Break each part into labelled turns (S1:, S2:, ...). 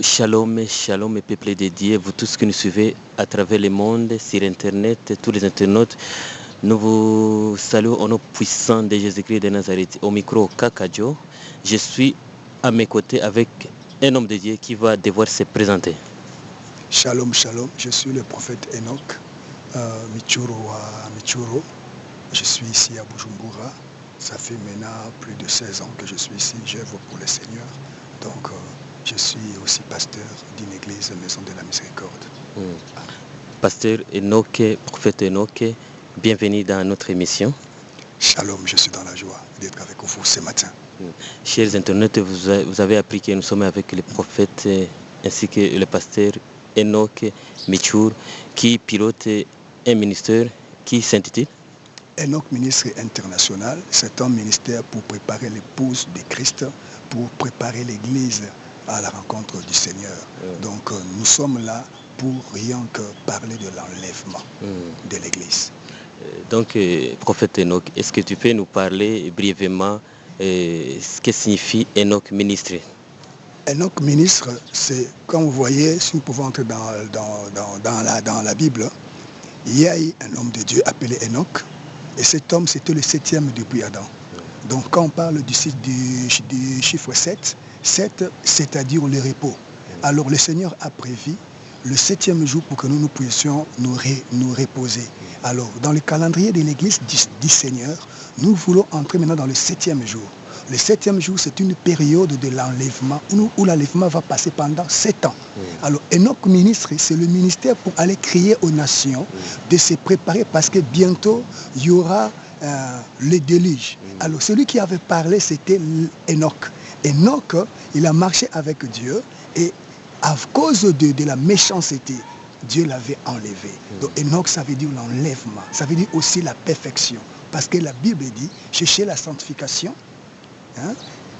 S1: Shalom, shalom, peuple de Dieu, vous tous qui nous suivez à travers le monde, sur Internet, tous les internautes, nous vous saluons au nom puissant de Jésus-Christ de Nazareth. Au micro, Kakajo, je suis à mes côtés avec un homme de Dieu qui va devoir se présenter.
S2: Shalom, shalom, je suis le prophète Enoch Michuro. Je suis ici à Bujumbura. Ça fait maintenant plus de 16 ans que je suis ici, j'œuvre pour le Seigneur. Donc, je suis aussi pasteur d'une église Maison de la Miséricorde.
S1: Pasteur Enoch, prophète Enoch, bienvenue dans notre émission.
S2: Shalom, je suis dans la joie d'être avec vous ce matin.
S1: Chers internautes, vous avez appris que nous sommes avec le prophète ainsi que le pasteur Enoch Michuro qui pilote un ministère qui s'intitule
S2: Enoch Ministre International, c'est un ministère pour préparer l'épouse de Christ, pour préparer l'église à la rencontre du Seigneur. Donc nous sommes là pour rien que parler de l'enlèvement de l'église.
S1: Donc, prophète Enoch, est-ce que tu peux nous parler brièvement ce que signifie Enoch Ministre?
S2: Enoch Ministre, c'est, comme vous voyez, si nous pouvons entrer dans la Bible, il y a eu un homme de Dieu appelé Enoch, et cet homme, c'était le 7e depuis Adam. Donc quand on parle du chiffre 7, c'est-à-dire le repos. Alors le Seigneur a prévu le 7e jour pour que nous puissions nous reposer. Alors dans le calendrier de l'église du Seigneur, nous voulons entrer maintenant dans le 7e jour. Le 7e jour, c'est une période de l'enlèvement où l'enlèvement va passer pendant 7 ans. Alors Enoch Ministre, c'est le ministère pour aller crier aux nations de se préparer parce que bientôt il y aura le déluge. Alors celui qui avait parlé, c'était Enoch. Enoch, il a marché avec Dieu et à cause de la méchanceté, Dieu l'avait enlevé. Donc Enoch, ça veut dire l'enlèvement. Ça veut dire aussi la perfection. Parce que la Bible dit, cherchez la sanctification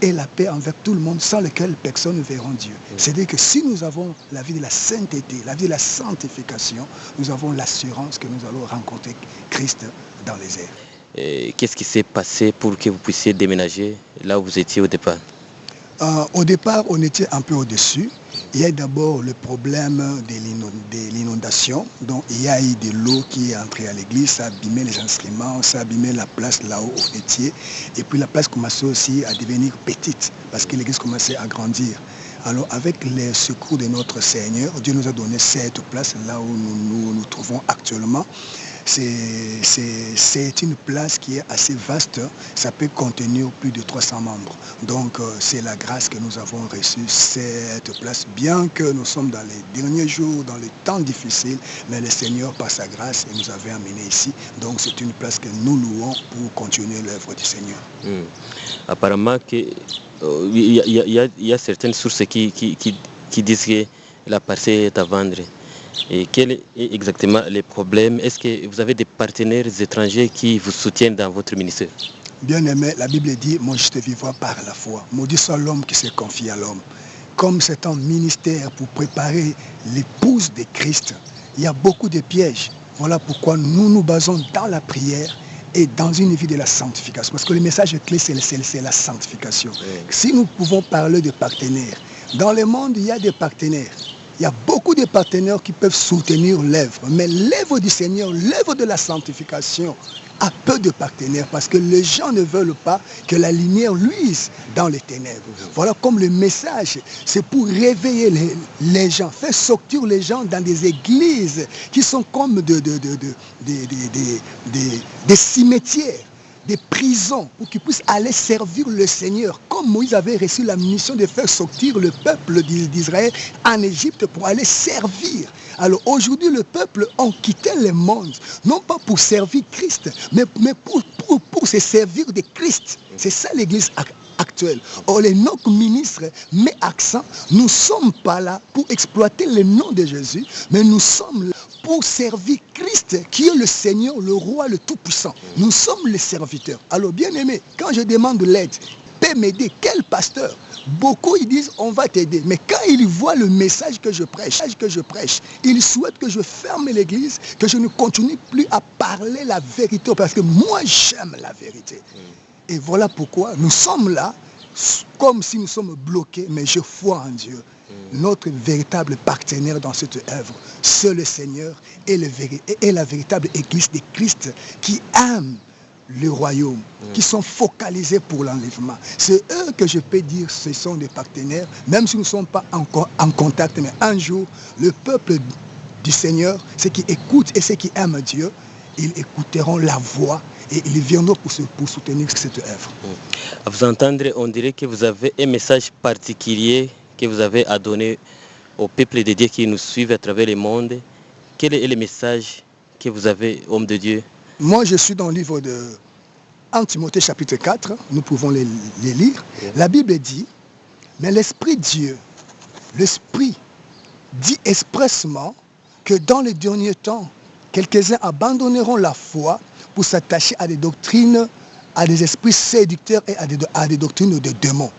S2: et la paix envers tout le monde sans lequel personne ne verra Dieu. C'est-à-dire que si nous avons la vie de la sainteté, la vie de la sanctification, nous avons l'assurance que nous allons rencontrer Christ dans les airs.
S1: Qu'est-ce qui s'est passé pour que vous puissiez déménager là où vous étiez au départ?
S2: Au départ, on était un peu au-dessus. Il y a d'abord le problème de l'inondation. Donc, il y a eu de l'eau qui est entrée à l'église, ça a abîmé les instruments, ça a abîmé la place là où on était. Et puis la place commençait aussi à devenir petite parce que l'église commençait à grandir. Alors, avec les secours de notre Seigneur, Dieu nous a donné cette place là où nous nous trouvons actuellement. C'est une place qui est assez vaste, ça peut contenir plus de 300 membres. Donc c'est la grâce que nous avons reçue, cette place, bien que nous sommes dans les derniers jours, dans les temps difficiles, mais le Seigneur, par sa grâce, nous avait amenés ici. Donc c'est une place que nous louons pour continuer l'œuvre du Seigneur.
S1: Apparemment, il y a certaines sources qui disent que la parcelle est à vendre. Et quel est exactement les problèmes? Est-ce que vous avez des partenaires étrangers qui vous soutiennent dans votre ministère?
S2: Bien-aimé, la Bible dit, mon juste vivra par la foi. Maudit soit l'homme qui se confie à l'homme. Comme c'est un ministère pour préparer l'épouse de Christ, il y a beaucoup de pièges. Voilà pourquoi nous nous basons dans la prière et dans une vie de la sanctification. Parce que le message clé, c'est la sanctification. Si nous pouvons parler de partenaires, dans le monde, il y a des partenaires. Il y a beaucoup de partenaires qui peuvent soutenir l'œuvre, mais l'œuvre du Seigneur, l'œuvre de la sanctification, a peu de partenaires parce que les gens ne veulent pas que la lumière luise dans les ténèbres. Voilà comme le message, c'est pour réveiller les gens, faire sortir les gens dans des églises qui sont comme des cimetières, des prisons, pour qu'ils puissent aller servir le Seigneur. Comme Moïse avait reçu la mission de faire sortir le peuple d'Israël en Égypte pour aller servir. Alors aujourd'hui, le peuple a quitté le monde, non pas pour servir Christ, mais pour se servir de Christ. C'est ça l'église actuelle. Or, les Enoch Ministre met accent, nous ne sommes pas là pour exploiter le nom de Jésus, mais nous sommes là pour servir Christ, qui est le Seigneur, le roi, le Tout-Puissant. Nous sommes les serviteurs. Alors, bien-aimé, quand je demande l'aide, peut m'aider, quel pasteur? Beaucoup ils disent on va t'aider, mais quand ils voient le message que je prêche, ils souhaitent que je ferme l'église, que je ne continue plus à parler la vérité, parce que moi j'aime la vérité. Et voilà pourquoi nous sommes là, comme si nous sommes bloqués, mais je crois en Dieu. Notre véritable partenaire dans cette œuvre, c'est le Seigneur et la véritable Église de Christ qui aime le royaume, qui sont focalisés pour l'enlèvement. C'est eux que je peux dire ce sont des partenaires, même si nous ne sommes pas encore en contact, mais un jour, le peuple du Seigneur, ceux qui écoutent et ceux qui aiment Dieu, ils écouteront la voix et ils viendront pour soutenir cette œuvre.
S1: À vous entendre, on dirait que vous avez un message particulier que vous avez à donner au peuple de Dieu qui nous suivent à travers le monde. Quel est le message que vous avez, homme de Dieu?
S2: Moi, je suis dans le livre de 1 Timothée chapitre 4, nous pouvons les lire. La Bible dit, mais l'Esprit Dieu, l'Esprit dit expressement que dans les derniers temps, quelques-uns abandonneront la foi pour s'attacher à des doctrines, à des esprits séducteurs et à des doctrines de démons.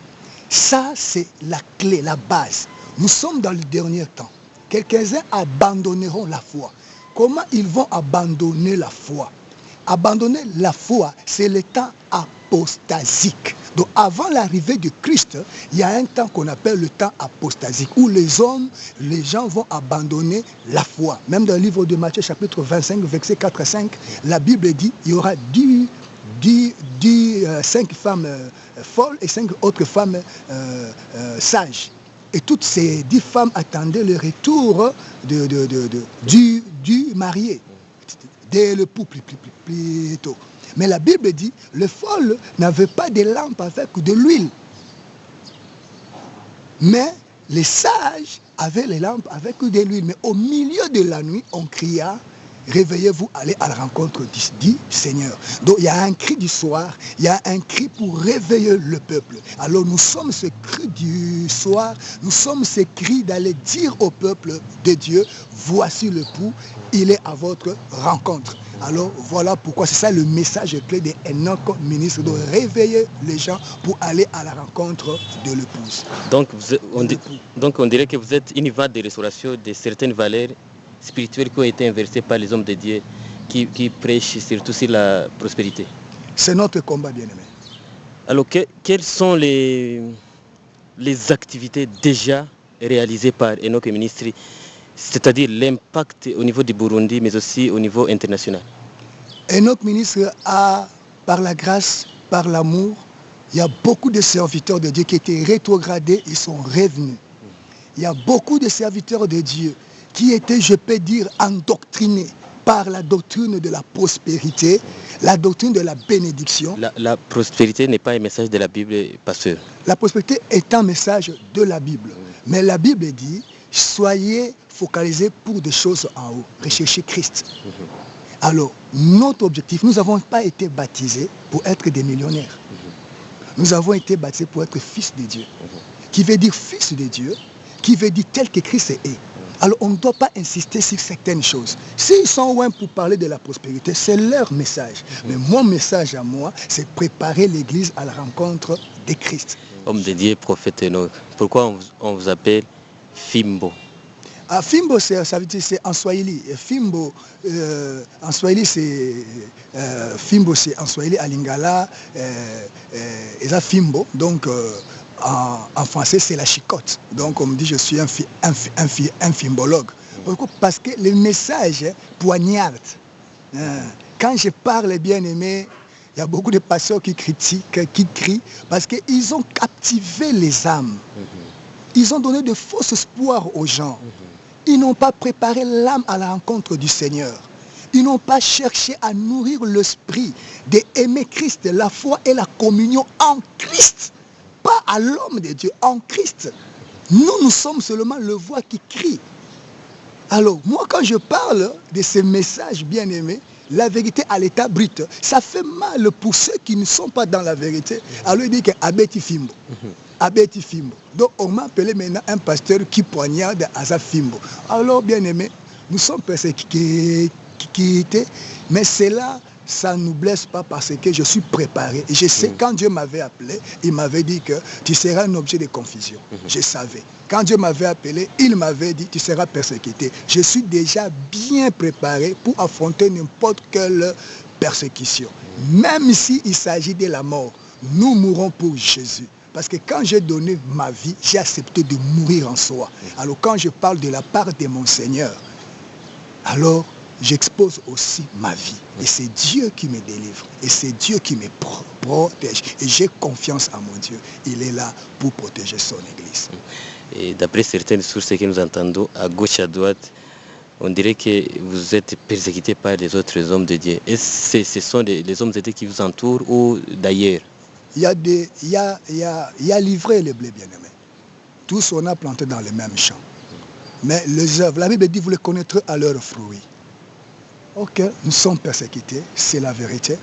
S2: Ça, c'est la clé, la base. Nous sommes dans le dernier temps. Quelques-uns abandonneront la foi. Comment ils vont abandonner la foi? Abandonner la foi, c'est le temps apostasique. Donc avant l'arrivée de Christ, il y a un temps qu'on appelle le temps apostasique, où les gens vont abandonner la foi. Même dans le livre de Matthieu chapitre 25, versets 4 à 5, la Bible dit qu'il y aura 5 femmes folles et 5 autres femmes sages. Et toutes ces 10 femmes attendaient le retour du marié, dès le pou plus tôt. Mais la Bible dit, les folles n'avaient pas de lampe avec de l'huile. Mais les sages avaient les lampes avec de l'huile. Mais au milieu de la nuit, on cria, réveillez-vous, allez à la rencontre du Seigneur. Donc il y a un cri du soir, il y a un cri pour réveiller le peuple. Alors nous sommes ce cri du soir, nous sommes ce cri d'aller dire au peuple de Dieu, voici le pou, il est à votre rencontre. Alors voilà pourquoi c'est ça le message clé d'Enoch, ministre, de réveiller les gens pour aller à la rencontre de l'épouse.
S1: Donc on dirait que vous êtes une voie de restauration de certaines valeurs spirituelles qui ont été inversées par les hommes de Dieu qui prêchent surtout sur la prospérité.
S2: C'est notre combat, bien-aimé.
S1: Alors quelles sont les activités déjà réalisées par Enoch Ministry, c'est-à-dire l'impact au niveau du Burundi, mais aussi au niveau international?
S2: Enoch Ministre a, par la grâce, par l'amour, il y a beaucoup de serviteurs de Dieu qui étaient rétrogradés, ils sont revenus. Il y a beaucoup de serviteurs de Dieu qui étaient, je peux dire, endoctrinés par la doctrine de la prospérité, la doctrine de la bénédiction.
S1: La prospérité n'est pas un message de la Bible, pasteur.
S2: La prospérité est un message de la Bible. Mais la Bible dit, soyez focalisés pour des choses en haut, recherchez Christ. Alors, notre objectif, nous n'avons pas été baptisés pour être des millionnaires. Nous avons été baptisés pour être fils de Dieu. Qui veut dire fils de Dieu, qui veut dire tel que Christ est. Alors on ne doit pas insister sur certaines choses. S'ils sont loin pour parler de la prospérité, c'est leur message. Mais mon message à moi, c'est préparer l'Église à la rencontre de Christ.
S1: Homme de Dieu, prophète Enoch, pourquoi on vous appelle Fimbo?
S2: Fimbo, ça veut dire c'est en Swahili. Fimbo, en Swahili, c'est Fimbo, c'est en Swahili, à Lingala, et ça Fimbo. Donc, en français, c'est la chicotte. Donc, on me dit, je suis un fimbologue. Pourquoi? Parce que le message poignarde. Quand je parle, bien aimé, il y a beaucoup de pasteurs qui critiquent, qui crient, parce qu'ils ont captivé les âmes. Ils ont donné de faux espoirs aux gens. Ils n'ont pas préparé l'âme à la rencontre du Seigneur. Ils n'ont pas cherché à nourrir l'esprit, d'aimer Christ, la foi et la communion en Christ. Pas à l'homme de Dieu, en Christ. Nous sommes seulement le voix qui crie. Alors, moi, quand je parle de ces messages bien-aimés, la vérité à l'état brut, ça fait mal pour ceux qui ne sont pas dans la vérité. Alors, il dit que Abeti Fimbo. Abeti Fimbo. Donc, on m'a appelé maintenant un pasteur qui poignarde Asa Fimbo. Alors, bien-aimés, nous sommes persécutés, mais c'est là. Ça ne nous blesse pas parce que je suis préparé. Et je sais, quand Dieu m'avait appelé, il m'avait dit que tu seras un objet de confusion. Je savais. Quand Dieu m'avait appelé, il m'avait dit tu seras persécuté. Je suis déjà bien préparé pour affronter n'importe quelle persécution. Même s'il s'agit de la mort, nous mourrons pour Jésus. Parce que quand j'ai donné ma vie, j'ai accepté de mourir en soi. Alors quand je parle de la part de mon Seigneur, alors j'expose aussi ma vie. Et c'est Dieu qui me délivre. Et c'est Dieu qui me protège. Et j'ai confiance en mon Dieu. Il est là pour protéger son Église.
S1: Et d'après certaines sources que nous entendons, à gauche, à droite, on dirait que vous êtes persécuté par les autres hommes de Dieu. Est-ce que ce sont les hommes de Dieu qui vous entourent ou d'ailleurs?
S2: Il y a livré les blés bien-aimés. Tous on a planté dans le même champ. Mais les œuvres, la Bible dit, vous les connaîtrez à leurs fruits. Ok, nous sommes persécutés, c'est la vérité.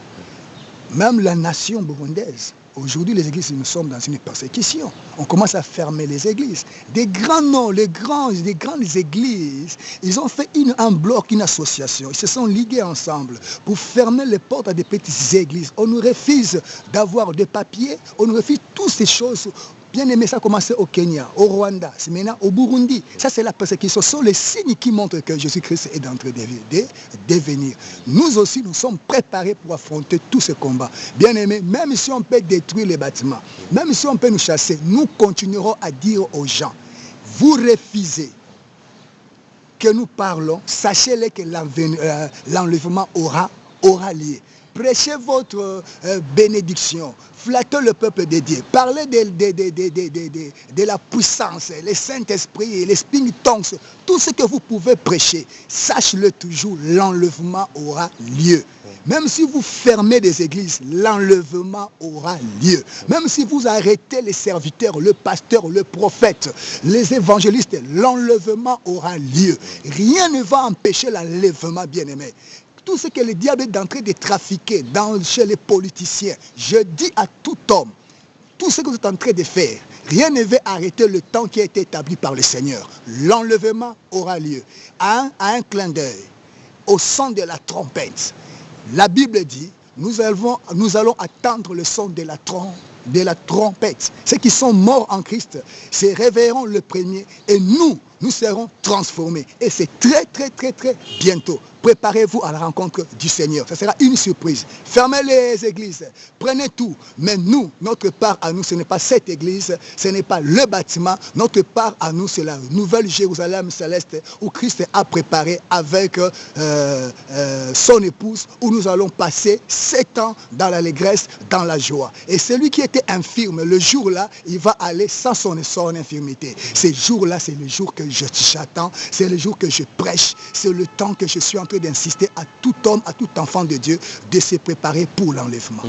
S2: Même la nation burundaise, aujourd'hui les églises, nous sommes dans une persécution. On commence à fermer les églises. Des grands noms, des grandes églises, ils ont fait un bloc, une association. Ils se sont ligués ensemble pour fermer les portes à des petites églises. On nous refuse d'avoir des papiers, on nous refuse toutes ces choses. Bien aimé, ça a commencé au Kenya, au Rwanda, c'est maintenant au Burundi. Ça, c'est la persécution. Ce sont les signes qui montrent que Jésus-Christ est en train de venir. Nous aussi, nous sommes préparés pour affronter tous ces combats. Bien aimé, même si on peut détruire les bâtiments, même si on peut nous chasser, nous continuerons à dire aux gens, vous refusez que nous parlons, sachez-le que l'enlèvement aura lieu. Prêchez votre bénédiction. Flattez le peuple de Dieu. Parlez de la puissance, le Saint-Esprit, les Spring Tongues, tout ce que vous pouvez prêcher. Sachez-le toujours, l'enlèvement aura lieu. Même si vous fermez des églises, l'enlèvement aura lieu. Même si vous arrêtez les serviteurs, le pasteur, le prophète, les évangélistes, l'enlèvement aura lieu. Rien ne va empêcher l'enlèvement, bien-aimé. Tout ce que le diable est en train de trafiquer chez les politiciens, je dis à tout homme, tout ce que vous êtes en train de faire, rien ne va arrêter le temps qui a été établi par le Seigneur. L'enlèvement aura lieu. À un clin d'œil, au son de la trompette. La Bible dit, nous allons attendre le son de la trompette. Ceux qui sont morts en Christ se réveilleront le premier et nous serons transformés. Et c'est très bientôt. Préparez-vous à la rencontre du Seigneur. Ça sera une surprise. Fermez les églises, prenez tout. Mais nous, notre part à nous, ce n'est pas cette église, ce n'est pas le bâtiment. Notre part à nous, c'est la nouvelle Jérusalem céleste où Christ a préparé avec son épouse, où nous allons passer 7 ans dans l'allégresse, dans la joie. Et celui qui était infirme, le jour-là, il va aller sans son infirmité. Ce jour-là, c'est le jour que j'attends, c'est le jour que je prêche, c'est le temps que je suis en train d'insister à tout homme, à tout enfant de Dieu de se préparer pour l'enlèvement.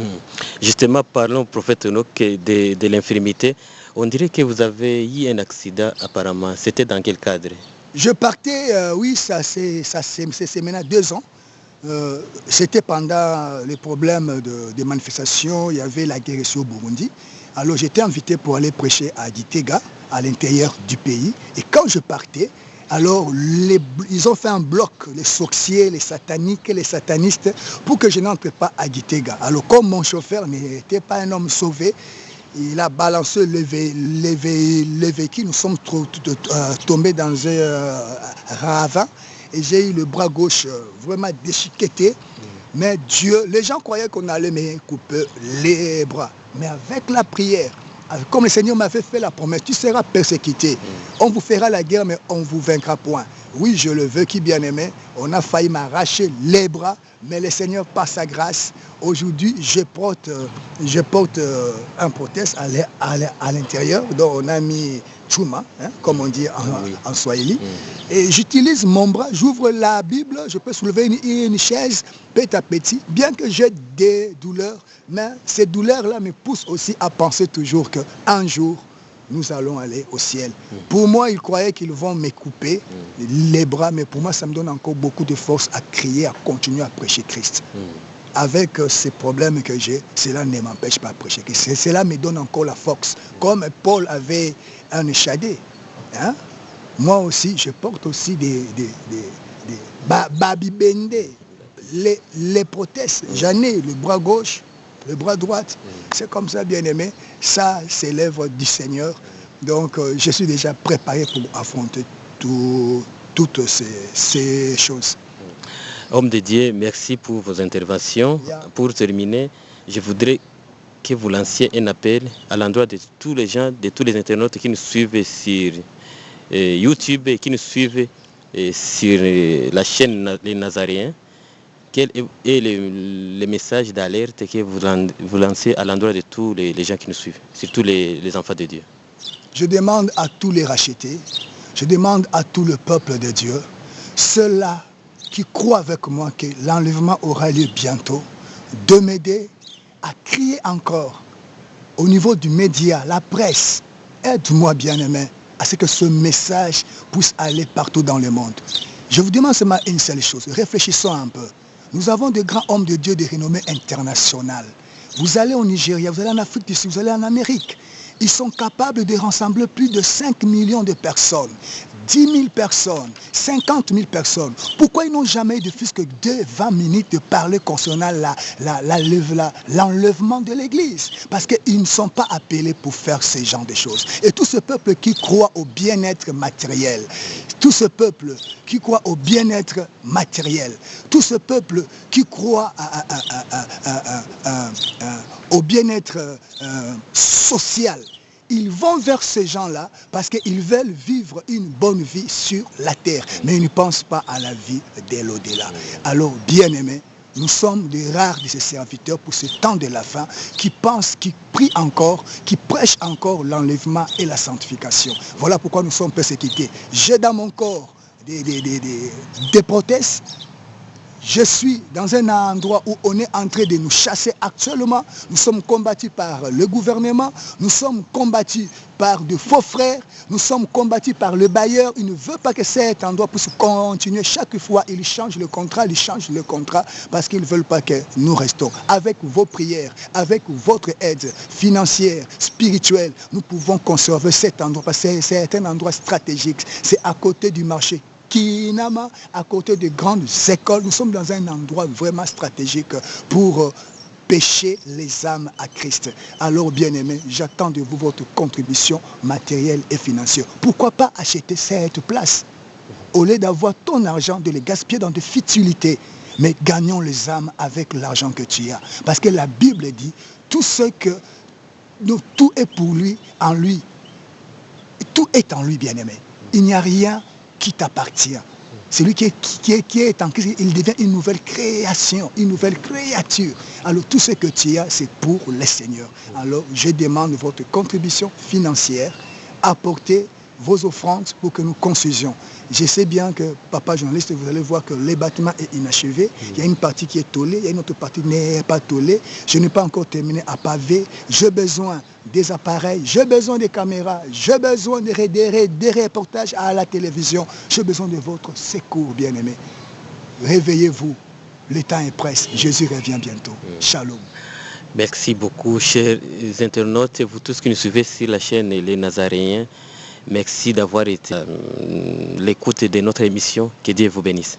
S1: Justement, parlons, prophète Enoch, de l'infirmité. On dirait que vous avez eu un accident apparemment. C'était dans quel cadre?
S2: Je partais, oui, c'est maintenant 2 ans. C'était pendant les problèmes de manifestations, il y avait la guerre ici au Burundi. Alors j'étais invité pour aller prêcher à Gitega, à l'intérieur du pays. Et quand je partais, alors ils ont fait un bloc, les sorciers, les sataniques, les satanistes, pour que je n'entre pas à Gitega. Alors comme mon chauffeur n'était pas un homme sauvé, il a balancé le véhicule, nous sommes tombés dans un ravin et j'ai eu le bras gauche vraiment déchiqueté. Mais Dieu, les gens croyaient qu'on allait me couper les bras. Mais avec la prière, comme le Seigneur m'avait fait la promesse, tu seras persécuté. On vous fera la guerre, mais on ne vous vaincra point. Oui, je le veux, qui bien aimé. On a failli m'arracher les bras, mais le Seigneur, par sa grâce, aujourd'hui, je porte un prothèse à l'intérieur. Donc, on a mis Chuma, comme on dit en Swahili. Et j'utilise mon bras, j'ouvre la Bible, je peux soulever une chaise petit à petit, bien que j'ai des douleurs, mais ces douleurs-là me poussent aussi à penser toujours qu'un jour, nous allons aller au ciel. Pour moi, ils croyaient qu'ils vont me couper les bras, mais pour moi, ça me donne encore beaucoup de force à crier, à continuer à prêcher Christ. Avec ces problèmes que j'ai, cela ne m'empêche pas de prêcher Christ. Cela me donne encore la force. Comme Paul avait un échadet, moi aussi, je porte aussi des babibende, les prothèses. J'en ai le bras gauche, le bras droit. C'est comme ça, bien aimé. Ça, c'est l'œuvre du Seigneur. Donc, je suis déjà préparé pour affronter toutes ces choses.
S1: Homme de Dieu, merci pour vos interventions. Pour terminer, je voudrais que vous lanciez un appel à l'endroit de tous les gens, de tous les internautes qui nous suivent sur YouTube et qui nous suivent sur la chaîne Les Nazaréens. Quel est le message d'alerte que vous lancez à l'endroit de tous les gens qui nous suivent, surtout les enfants de Dieu?
S2: Je demande à tous les rachetés, je demande à tout le peuple de Dieu, ceux-là qui croient avec moi que l'enlèvement aura lieu bientôt, de m'aider à crier encore au niveau du média, la presse. Aide-moi, bien-aimé, à ce que ce message puisse aller partout dans le monde. Je vous demande seulement une seule chose, réfléchissons un peu. Nous avons de grands hommes de Dieu de renommée internationale. Vous allez au Nigeria, vous allez en Afrique du Sud, vous allez en Amérique. Ils sont capables de rassembler plus de 5 millions de personnes, 10 000 personnes, 50 000 personnes. Pourquoi ils n'ont jamais eu de plus que 20 minutes de parler concernant l'enlèvement de l'Église? Parce qu'ils ne sont pas appelés pour faire ce genre de choses. Et tout ce peuple qui croit au bien-être matériel, tout ce peuple qui croit au bien-être matériel, tout ce peuple qui croit au bien-être social, ils vont vers ces gens-là parce qu'ils veulent vivre une bonne vie sur la terre, mais ils ne pensent pas à la vie de l'au-delà. Alors, bien-aimés, nous sommes des rares de ces serviteurs pour ce temps de la fin qui pensent, qui prient encore, qui prêchent encore l'enlèvement et la sanctification. Voilà pourquoi nous sommes persécutés. J'ai dans mon corps des prothèses. Je suis dans un endroit où on est en train de nous chasser actuellement. Nous sommes combattus par le gouvernement, nous sommes combattus par de faux frères, nous sommes combattus par le bailleur. Il ne veut pas que cet endroit puisse continuer. Chaque fois, il change le contrat, parce qu'ils ne veulent pas que nous restons. Avec vos prières, avec votre aide financière, spirituelle, nous pouvons conserver cet endroit, parce que c'est un endroit stratégique. C'est à côté du marché Kinama, à côté de grandes écoles. Nous sommes dans un endroit vraiment stratégique pour pêcher les âmes à Christ. Alors, bien-aimés, j'attends de vous votre contribution matérielle et financière. Pourquoi pas acheter cette place? Au lieu d'avoir ton argent, de les gaspiller dans des futilités, mais gagnons les âmes avec l'argent que tu as. Parce que la Bible dit, tout est pour lui, en lui. Tout est en lui, bien-aimé. Il n'y a rien qui t'appartient. Celui qui est en Christ, il devient une nouvelle création, une nouvelle créature. Alors tout ce que tu as, c'est pour le Seigneur. Alors je demande votre contribution financière, apportez vos offrandes pour que nous construisions. Je sais bien que, papa journaliste, vous allez voir que le bâtiment est inachevé. Il y a une partie qui est tôlée, il y a une autre partie qui n'est pas tôlée. Je n'ai pas encore terminé à paver. J'ai besoin des appareils, j'ai besoin des caméras, j'ai besoin des reportages à la télévision. J'ai besoin de votre secours, bien-aimé. Réveillez-vous, le temps est presse. Jésus revient bientôt. Shalom.
S1: Merci beaucoup, chers internautes, vous tous qui nous suivez sur la chaîne Les Nazaréens. Merci d'avoir été à l'écoute de notre émission. Que Dieu vous bénisse.